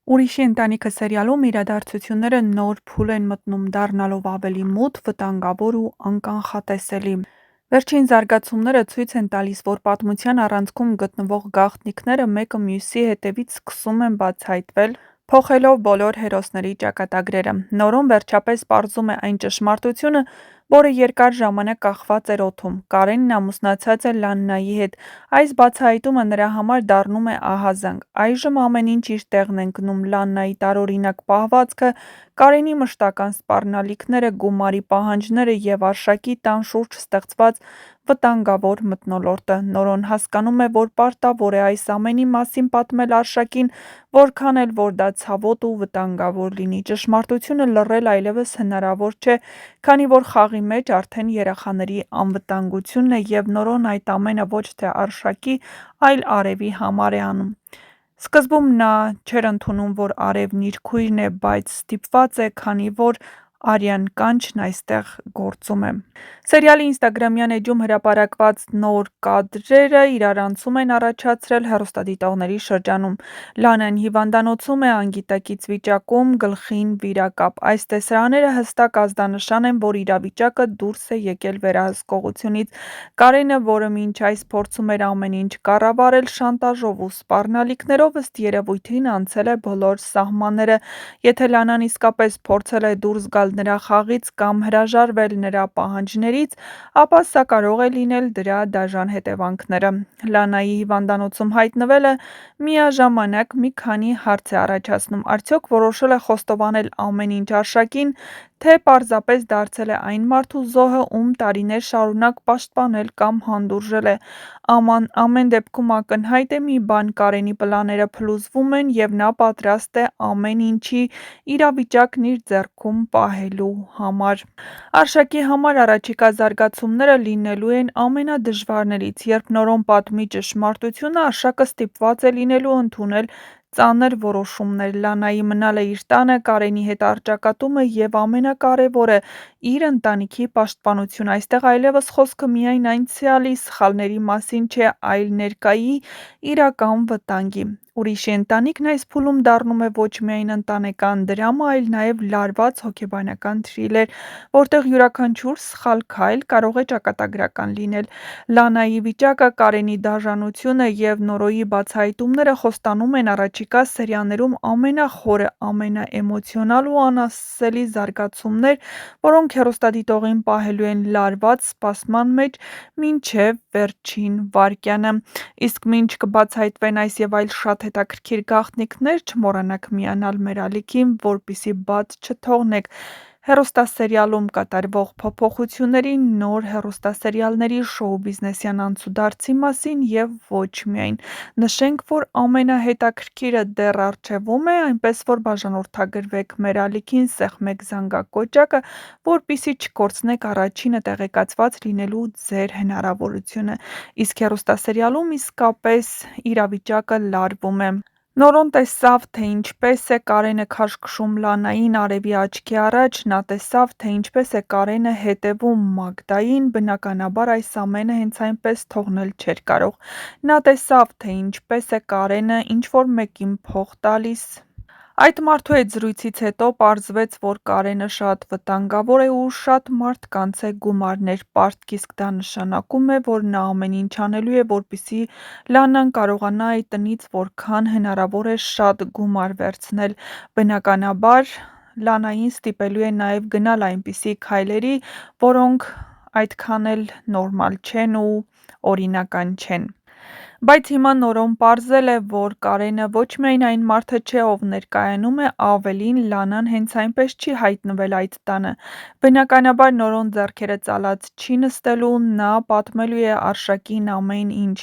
Ուրիշի ընտանիքը սերիալում իրադարձությունները նոր փուլ են մտնում, դառնալով ավելի մութ, վտանգավոր ու անկանխատեսելի։ Վերջին զարգացումները ցույց են տալիս, որ պատմության առանցքում գտնվող գաղտնիքները մեկը մյուսի հետևից սկսում են բացահայտվել, փոխելով բոլոր հերոսների ճակատագրերը։ Նորոն վերջապես պարզում է այն ճշմարտությունը, որը երկար ժամանակ կախված էր օդում. Կարենն ամուսնացած է Լաննայի հետ։ Այս բացահայտումը նրա համար դառնում է ահազանգ։ Այժմ ամեն ինչ իր տեղն է ընկնում. Լաննայի տարօրինակ պահվածքը, Կարենի մշտական սպառնալիքները, գումարի պահանջները և Արշակի տան շուրջ ստեղծված վտանգավոր մթնոլորտը։ Նորոն հասկանում է, որ պարտավոր է այս ամենի մասին պատմել Արշակին, որքան էլ որ դա ցավոտ ու վտանգավոր լինի։ Ճշմարտությունը լռել այլևս հնարավոր չէ, քանի որ խաղի մեջ արդեն երեխաների անվտանգությունն է, և Նորոն այդ ամենը ոչ թե Արշակի, այլ Արևի համար է անում։ Սկզբում նա չէր ընդունում, որ Արևն իր քույրն է, բայց ստիպված է, քանի որ արյան կանչն այստեղ գործում է։ Սերիալի ինստագրամյան էջում հրապարակված նոր կադրերը իրարանցում են առաջացրել հեռուստադիտողների շրջանում։ Լանան հիվանդանոցում է, անգիտակից վիճակում, գլխին վիրակապ։ Այս տեսարանները հստակ ազդանշան են, որ իրավիճակը դուրս է եկել վերահսկողությունից։ Կարենը, որը մինչ այս փորձում էր ամեն ինչ կառավարել շանտաժով ու սպառնալիքներով, ըստ երևույթին անցել է բոլոր սահմանները։ Եթե Լանան իսկապես փորձել է դուրս գալ նրա խաղից կամ հրաժարվել նրա պահանջներից, ապա սա կարող է լինել դրա դաժան հետևանքները։ Լանայի հիվանդանոցում հայտնվելը միաժամանակ մի քանի հարց է առաջացնում. Արդյոք որոշել է խոստովանել ամեն ինչ Արշակին, թե պարզապես դարձել է այն մարդու զոհը, ում տարիներ շարունակ պաշտպանել կամ հանդուրժել է։ Ամեն դեպքում ակնհայտ է մի բան՝ Կարենի պլանները փլուզվում են, և նա պատրաստ է ամեն ինչի իրավիճակն իր ձեռքում պահելու համար։ Արշակի համար առաջիկա զարգացումները լինելու են ամենադժվարներից։ Երբ Նորոն պատմի ճշմարտությունը, Արշակը ստիպված է լինելու ընդունել ծանր որոշումներ։ Լանայի մնալը իր տանը, Կարենի հետ առճակատումը և ամենակարևորը՝ իր ընտանիքի պաշտպանությունը։ Այստեղ այլևս խոսքը միայն անցյալի սխալների մասին չէ, այլ ներկայի իրական վտանգի։ Ուրիշի ընտանիքն այս փուլում դառնում է ոչ միայն ընտանեկան դրամա, այլ նաև լարված հոգեբանական թրիլեր, որտեղ յուրաքանչյուր սխալ քայլ կարող է ճակատագրական լինել։ Լանայի վիճակը, Կարենի դաժանությունը և Նորոյի բացահայտումները խոստանում են առաջիկա սերիաներում ամենախորը, ամենաէմոցիոնալ ու անասելի զարգացումներ, որոնք հեռուստադիտողին պահելու են լարված սպասման մեջ մինչև վերջին վայրկյանը։ Իսկ մինչ կբացահայտվեն այս և այլ շատ հետաքրքիր գաղտնիքներ, չմոռանաք միանալ մեր ալիքին, որպեսզի բաց չթողնեք հեռուստասերիալում կատարվող փոփոխությունների, նոր հեռուստասերիալների, շոու-բիզնեսյան անցուդարձի մասին և ոչ միայն։ Նշենք, որ ամենահետաքրքիրը դեռ առջևում է, այնպես որ բաժանորդագրվեք մեր ալիքին, սեղմեք զանգակոճակը, որպեսզի չկորցնեք առաջինը տեղեկացված լինելու ձեր հնարավորությունը։ Իսկ հեռուստասերիալում իսկապես իրավիճակը լարվում է։ Նորոն տեսավ, թե ինչպես է Կարենը քաշքշում Լանային Արևի աչքի առաջ, նա տեսավ, թե ինչպես է Կարենը հետևում Մագդային, բնականաբար այս ամենը հենց այնպես թողնել չէր կարող։ Նա տեսավ, թե ինչպես է Կարենը ինչ-որ մեկին փող տալիս։ Այդ մարդու հետ զրույցից հետո պարզվեց, որ Կարենը շատ վտանգավոր է ու շատ մարդկանց է գումարներ պարտք, իսկ դա նշանակում է, որ նա ամեն ինչ անելու է, որպեսզի Լաննան կարողանա այդ տնից որքան հնարավոր է շատ գումար վերցնել։ Բնականաբար, Լանային ստիպելու է նաև գնալ այնպիսի քայլերի, որոնք այդքան էլ նորմալ չեն ու օրինական չեն։ Բայց հիմա Նորոն պարզել է, որ Կարենը ոչ միայն այն մարդը չէ, ով ներկայանում է, ավելին՝ Լանան հենց այնպես չի հայտնվել այդ տանը։ Բնականաբար Նորոն ձեռքերը ծալած չի նստելու, նա պատմելու է Արշակին ամեն ինչ։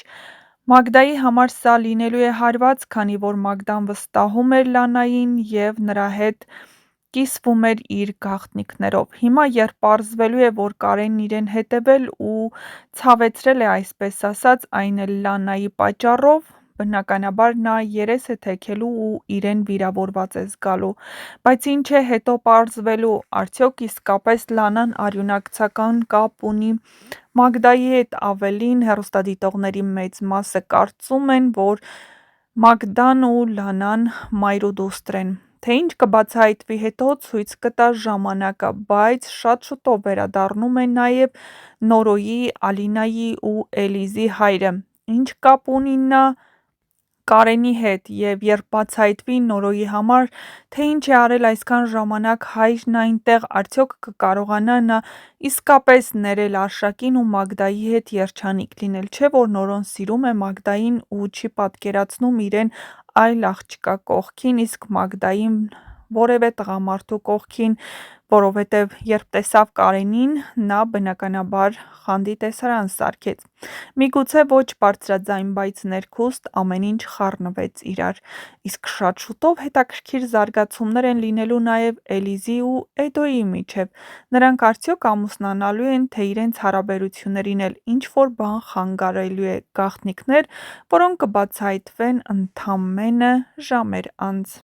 Մագդայի համար սա լինելու է հարված, քանի որ Մագդան վստահում էր Լանային և նրա հետ կիսվում էր իր գաղտնիքներով։ Հիմա, երբ պարզվելու է, որ Կարենն իրեն հետևել ու ցավեցրել է, այսպես ասած, այն էլ Լանայի պատճառով, բնականաբար նա երես է թեքելու ու իրեն վիրավորված է զգալու։ Բայց ինչ է հետո պարզվելու։ Արդյոք իսկապես Լանան արյունակցական կապ ունի Մագդայի հետ։ Ավելին, հեռուստադիտողների մեծ մասը կարծում են, որ Մագդան ու Լանան մայրուդուստր են, թե ինչ կբացահայտվի հետո ցույց կտա ժամանակը, բայց շատ շուտով վերադառնում է նաև Նորոյի, Ալինայի ու Էլիզի հայրը, ինչ կապ ունի նա Կարենի հետ, և երբ բացահայտվի Նորոյի համար, թե ինչ է արել այսքան ժամանակ հայրն այնտեղ, արդյոք կկարողանա նա իսկապես ներել Արշակին ու Մագդայի հետ երջանիկ լինել, չէ՞ որ Նորոն սիրում է Մագդային ու չի պատկերացնում իրեն այլ աղջկա կողքին, իսկ Մագդային որևէ տղամարդու կողքին, որովհետև երբ տեսավ Կարենին, նա բնականաբար խանդի տեսարան սարքեց: Միգուցե ոչ բարձրաձայն, բայց ներքուստ ամեն ինչ խառնվեց իրար: Իսկ շատ շուտով հետաքրքիր զարգացումներ են լինելու նաև Էլիզի ու Էդոյի միջև: Նրանք արդյոք ամուսնանալու են, թե իրենց հարաբերություններին էլ ինչ-որ բան խանգարելու է: Գաղտնիքներ, որոնք կբացահայտվեն ընդամենը ժամեր անց: